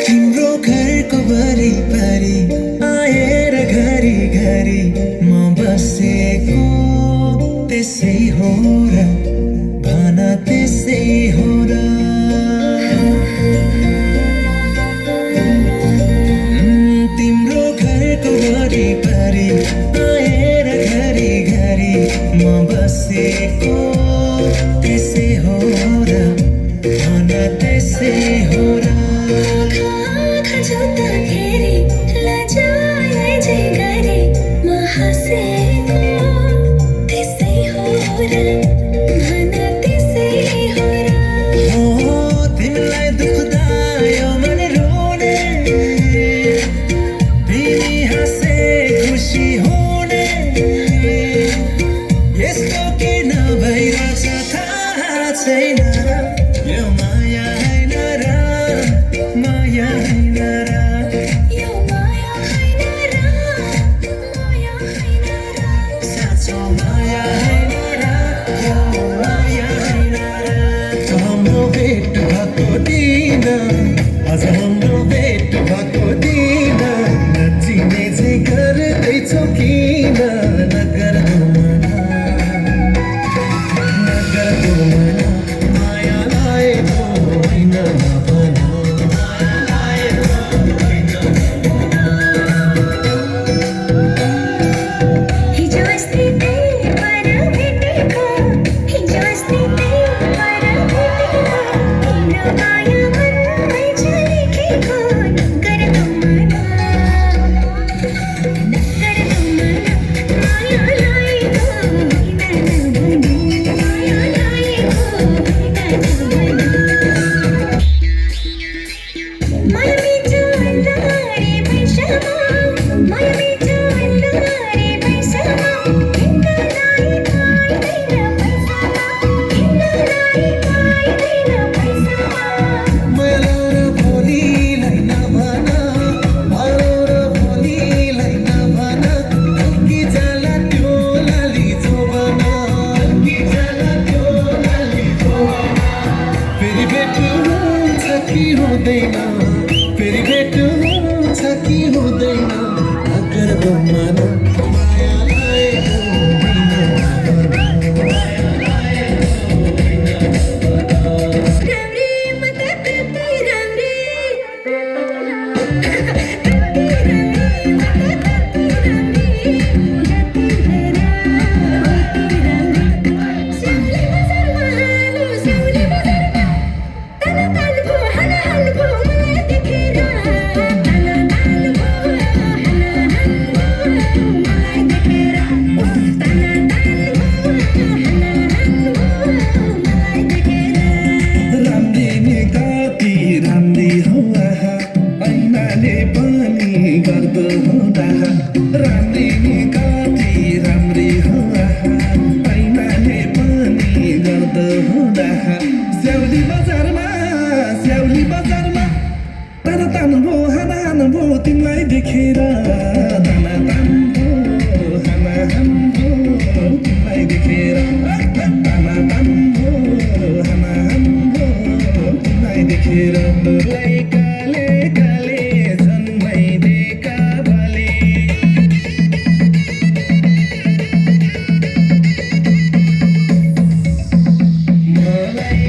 तिम्रो घरको वरिपरि आएर घरि घरि म बसेको त्यसै हो र भन त्यसै हो र तिम्रो घरको वरिपरि आएर घरि घरि म बसेको त्यसै हो र भन त्यसै हो र तिमीलाई दुख्दायो मन रोने तिमी हाँसे खुसी हुने यस्तो किन भइरहेछ थाहा छैन यो माया होइन र माया होइन र साँचो माया होइन र यो माया होइन र हाम्रो भेट भएको दिन अझ हाम्रो भेट भएको दिन नचिने चाहिँ गर्दैछौ किन नगर्नु मना नगर्नु मना माया लागेको होइन नभन फेरि भेट हुन्छ कि हुँदैन नगर्नु मना माया स्याउली बजारमा ताना तान भो हाना हान भो तिमीलाई देखेर ताना तान भो हाना हान भो तिमीलाई देखेर ताना तान भो हाना हान भो तिमीलाई देखेर काले काले जन्माइदिएका भले मलाई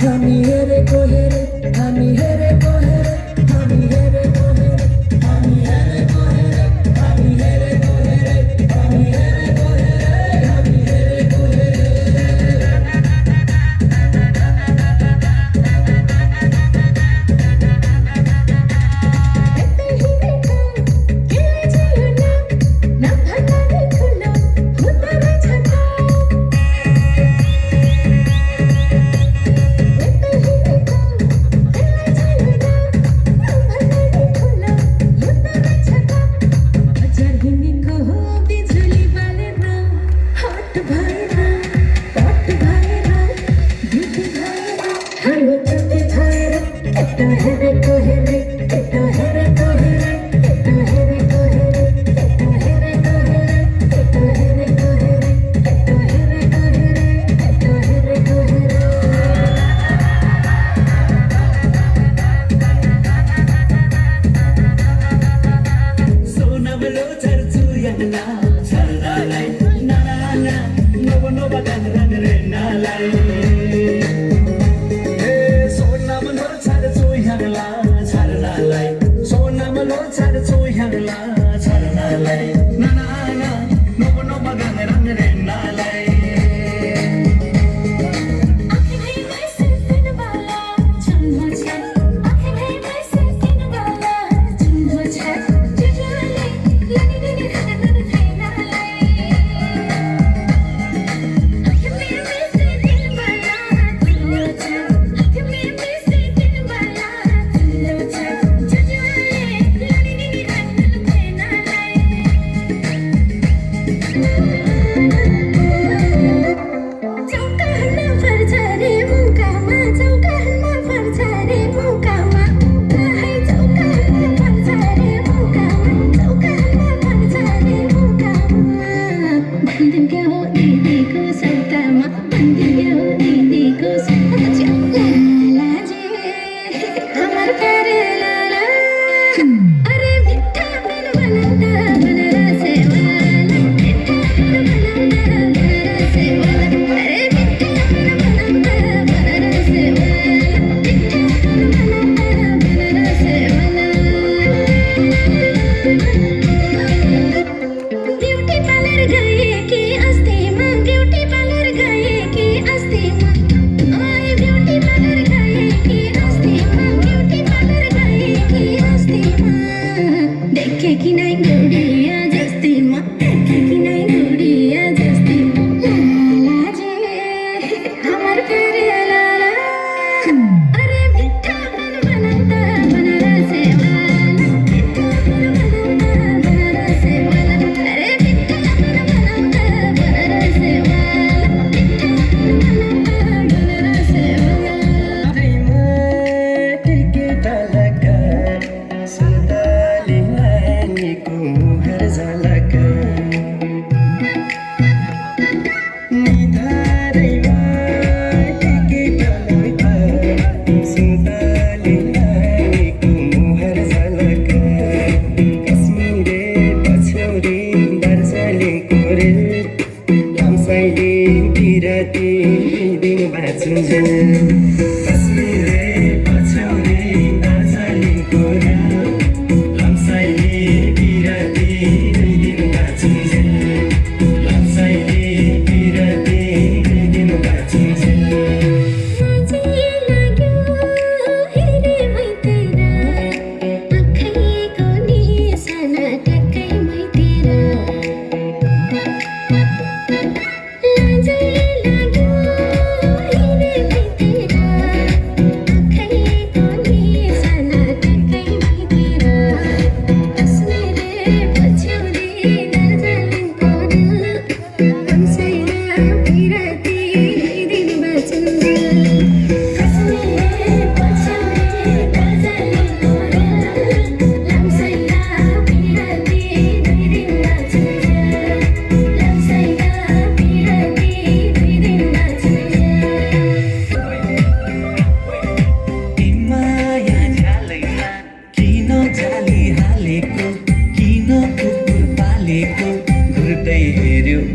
हामी हेरेको हेरे हामी हेरेको हेरे हामी हेरेको हेरे हामी हेरेको हेरे हामी हेरेको हेरे हामी हेरेको हेरे हामी हेरेको हेरे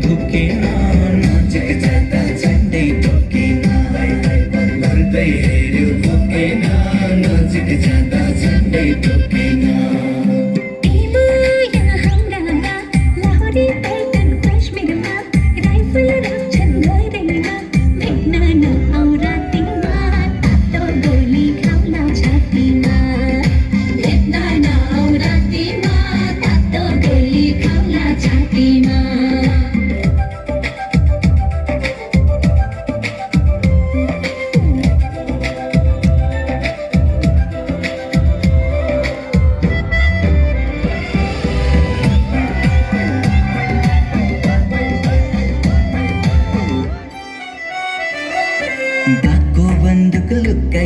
झुकेन नजिक जाँदा झन्डै ठोकिन गर्दै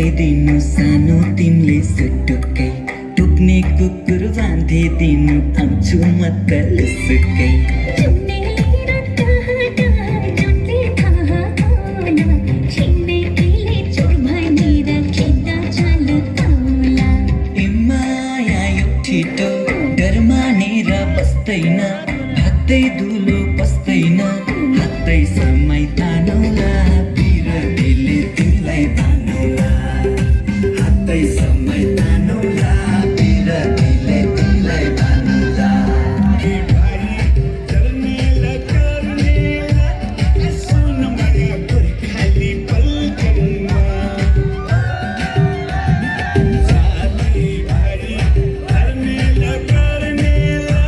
लगाइदिनु सानो तिमीले सुटुकै टुक्ने कुकुर बाँधिदिनु आउँछु म त लुसुकै ए माया यो छिटो डर मानेर बस्दैन हातै धुलो पस्दैन हातै समय तानौला बिरतीले तिमीलाई तानौला हातै समय तानौला बिरतीले तिमीलाई तानौला हे भाइ जर्नेला कर्नेला यसो नमाया गोर्खाली पल्कनमा साथी भाइ जर्नेला कर्नेला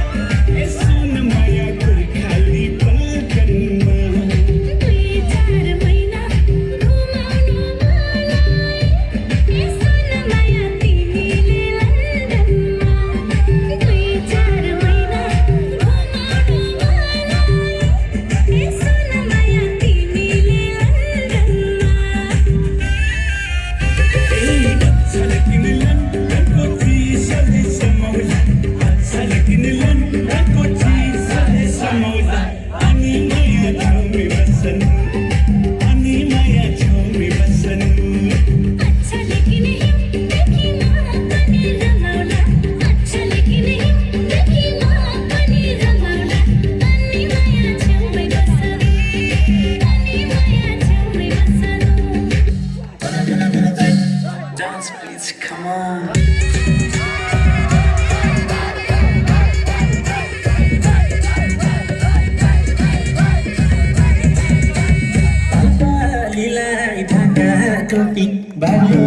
यसो नमाया Gorkhali पल्कनमा Dance please, come on. Lilai Dhaka टोपी बालो